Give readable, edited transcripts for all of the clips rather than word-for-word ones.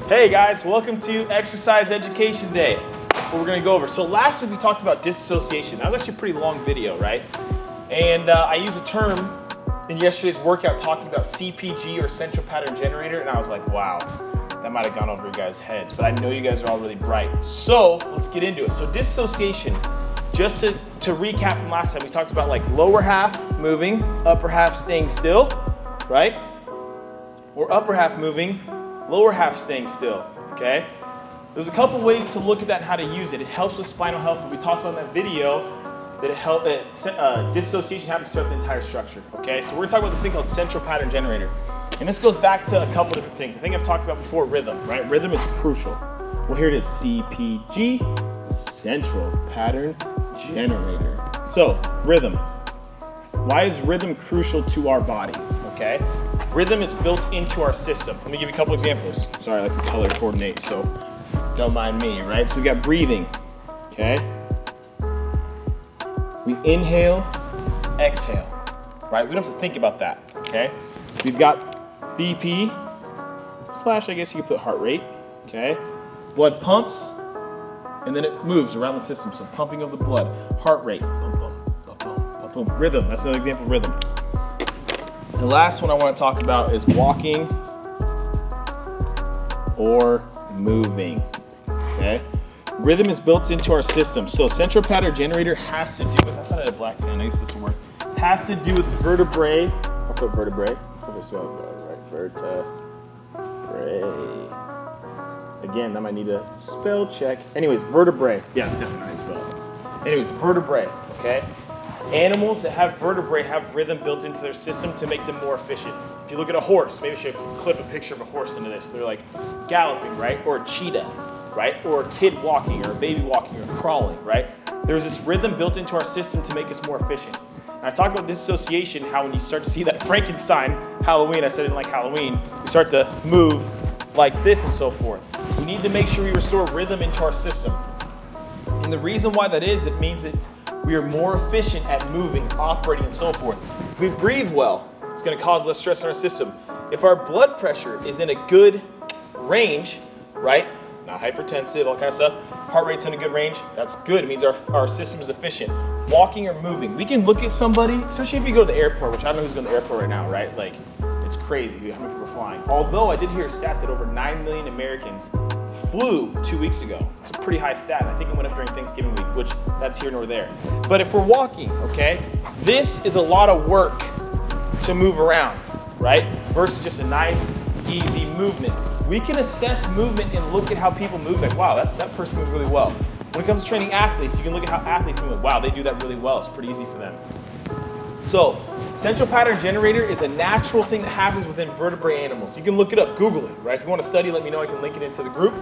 Hey guys, welcome to Exercise Education Day. What we're going to go over. So last week we talked about disassociation. That was actually a pretty long video, right? And I used a term in yesterday's workout talking about CPG or central pattern generator, and I was like, wow, that might have gone over your guys' heads, but I know you guys are all really bright. So let's get into it. So disassociation, just to recap from last time, we talked about like lower half moving, upper half staying still, right? Or upper half moving, lower half staying still, okay? There's a couple ways to look at that and how to use it. It helps with spinal health, but we talked about in that video that dissociation happens throughout the entire structure, okay? So we're gonna talk about this thing called central pattern generator. And this goes back to a couple different things. I think I've talked about before rhythm, right? Rhythm is crucial. Well, here it is, CPG, central pattern generator. So, rhythm. Why is rhythm crucial to our body, okay? Rhythm is built into our system. Let me give you a couple examples. Sorry, I like to color coordinate, so don't mind me, right? So we got breathing, okay? We inhale, exhale, right? We don't have to think about that, okay? We've got BP, / I guess you could put heart rate, okay? Blood pumps, and then it moves around the system. So pumping of the blood, heart rate, boom, boom, boom, boom, boom, boom. Rhythm, that's another example of rhythm. The last one I want to talk about is walking or moving, okay? Rhythm is built into our system. So central pattern generator has to do with, I thought I had a black pen, I guess this will work. Has to do with vertebrae. I'll put vertebrae. Vertebrae. Again, that might need a spell check. Anyways, vertebrae. Yeah, it's definitely not how you spell it. Anyways, vertebrae, okay? Animals that have vertebrae have rhythm built into their system to make them more efficient. If you look at a horse, maybe I should clip a picture of a horse into this. They're like galloping, right? Or a cheetah, right? Or a kid walking, or a baby walking, or crawling, right? There's this rhythm built into our system to make us more efficient. And I talked about dissociation, how when you start to see that Frankenstein Halloween, I said I didn't like Halloween, we start to move like this and so forth. We need to make sure we restore rhythm into our system. And the reason why that is, it means that we are more efficient at moving, operating, and so forth. If we breathe well, it's going to cause less stress in our system. If our blood pressure is in a good range, right? Not hypertensive, all kind of stuff. Heart rate's in a good range, that's good. It means our system is efficient. Walking or moving. We can look at somebody, especially if you go to the airport, which I don't know who's going to the airport right now, right? Like, it's crazy how many people are flying. Although I did hear a stat that over 9 million Americans flew 2 weeks ago. It's a pretty high stat. I think it went up during Thanksgiving week, which that's here nor there. But if we're walking, okay, this is a lot of work to move around, right? Versus just a nice, easy movement. We can assess movement and look at how people move. Like, wow, that person moves really well. When it comes to training athletes, you can look at how athletes move. Wow, they do that really well. It's pretty easy for them. So, central pattern generator is a natural thing that happens within vertebrate animals. You can look it up, Google it, right? If you want to study, let me know. I can link it into the group.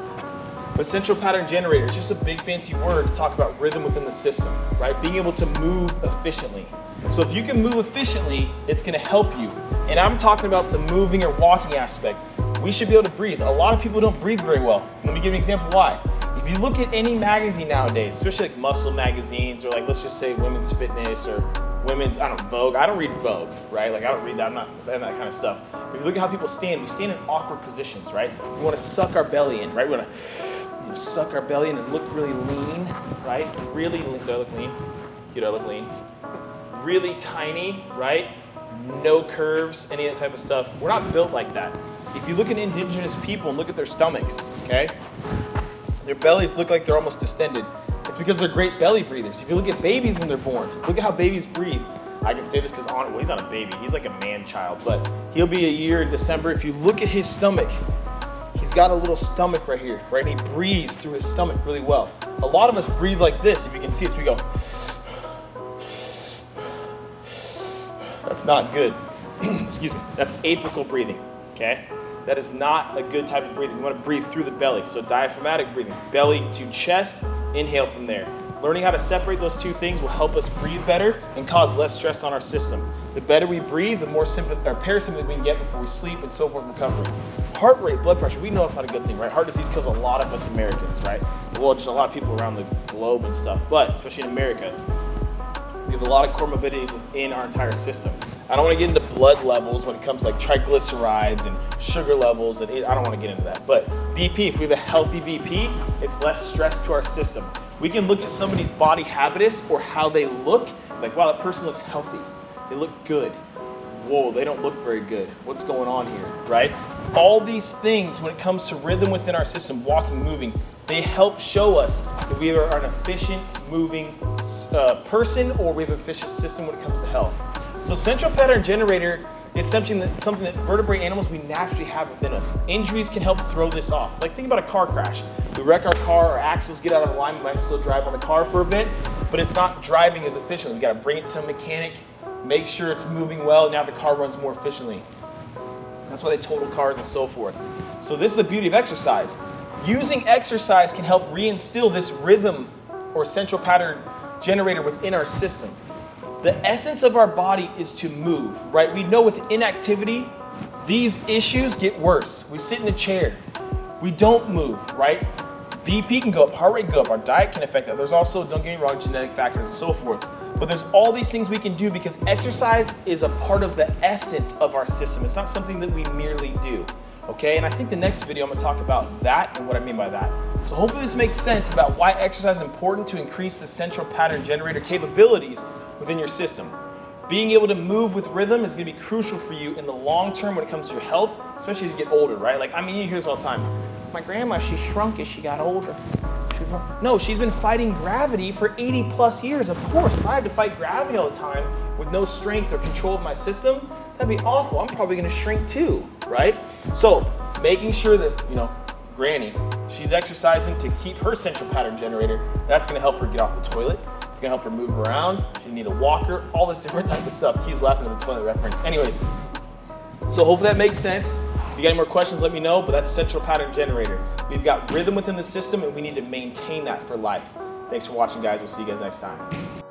But central pattern generator is just a big fancy word to talk about rhythm within the system, right? Being able to move efficiently. So if you can move efficiently, it's going to help you. And I'm talking about the moving or walking aspect. We should be able to breathe. A lot of people don't breathe very well. Let me give you an example why. If you look at any magazine nowadays, especially like muscle magazines or like let's just say women's fitness or women's, I don't know, Vogue. I don't read Vogue, right? Like I don't read that, I'm not that kind of stuff. If you look at how people stand, we stand in awkward positions, right? We want to suck our belly in, right? We want to suck our belly in and look really lean, right? Really lean. Do I look lean? Do I look lean? Really tiny, right? No curves, any of that type of stuff. We're not built like that. If you look at indigenous people and look at their stomachs, okay? Their bellies look like they're almost distended. It's because they're great belly breathers. If you look at babies when they're born, look at how babies breathe. I can say this because well, he's not a baby, he's like a man-child, but he'll be a year in December. If you look at his stomach, he's got a little stomach right here, right? And he breathes through his stomach really well. A lot of us breathe like this. If you can see us, we go. That's not good. Excuse me. That's apical breathing, okay? That is not a good type of breathing. You want to breathe through the belly. So diaphragmatic breathing, belly to chest, inhale from there. Learning how to separate those two things will help us breathe better and cause less stress on our system. The better we breathe, the more parasympathetic we can get before we sleep and so forth recovery. Heart rate, blood pressure, we know that's not a good thing, right? Heart disease kills a lot of us Americans, right? Well, just a lot of people around the globe and stuff, but especially in America. We have a lot of comorbidities within our entire system. I don't want to get into blood levels when it comes to like triglycerides and sugar levels, and I don't want to get into that. But BP, if we have a healthy BP, it's less stress to our system. We can look at somebody's body habitus or how they look, like, wow, that person looks healthy. They look good. Whoa, they don't look very good. What's going on here, right? All these things, when it comes to rhythm within our system, walking, moving, they help show us if we are an efficient moving person or we have an efficient system when it comes to health. So central pattern generator is something that vertebrate animals we naturally have within us. Injuries can help throw this off. Like, think about a car crash. We wreck our car, our axles get out of line, we might still drive on the car for a bit, but it's not driving as efficiently. We gotta bring it to a mechanic, make sure it's moving well, now the car runs more efficiently. That's why they total cars and so forth. So this is the beauty of exercise. Using exercise can help reinstill this rhythm or central pattern generator within our system. The essence of our body is to move, right? We know with inactivity, these issues get worse. We sit in a chair, we don't move, right? BP can go up, heart rate can go up, our diet can affect that. There's also, don't get me wrong, genetic factors and so forth. But there's all these things we can do because exercise is a part of the essence of our system. It's not something that we merely do, okay? And I think the next video I'm gonna talk about that and what I mean by that. So hopefully this makes sense about why exercise is important to increase the central pattern generator capabilities within your system. Being able to move with rhythm is gonna be crucial for you in the long term when it comes to your health, especially as you get older, right? Like, I mean, you hear this all the time. My grandma, she shrunk as she got older. No, she's been fighting gravity for 80 plus years. Of course, if I had to fight gravity all the time with no strength or control of my system, that'd be awful. I'm probably gonna shrink too, right? So making sure that, you know, Granny, she's exercising to keep her central pattern generator, that's gonna help her get off the toilet. It's gonna help her move around. She need a walker, all this different type of stuff. He's laughing at the toilet reference. Anyways, so hopefully that makes sense. If you got any more questions, let me know, but that's central pattern generator. We've got rhythm within the system and we need to maintain that for life. Thanks for watching, guys. We'll see you guys next time.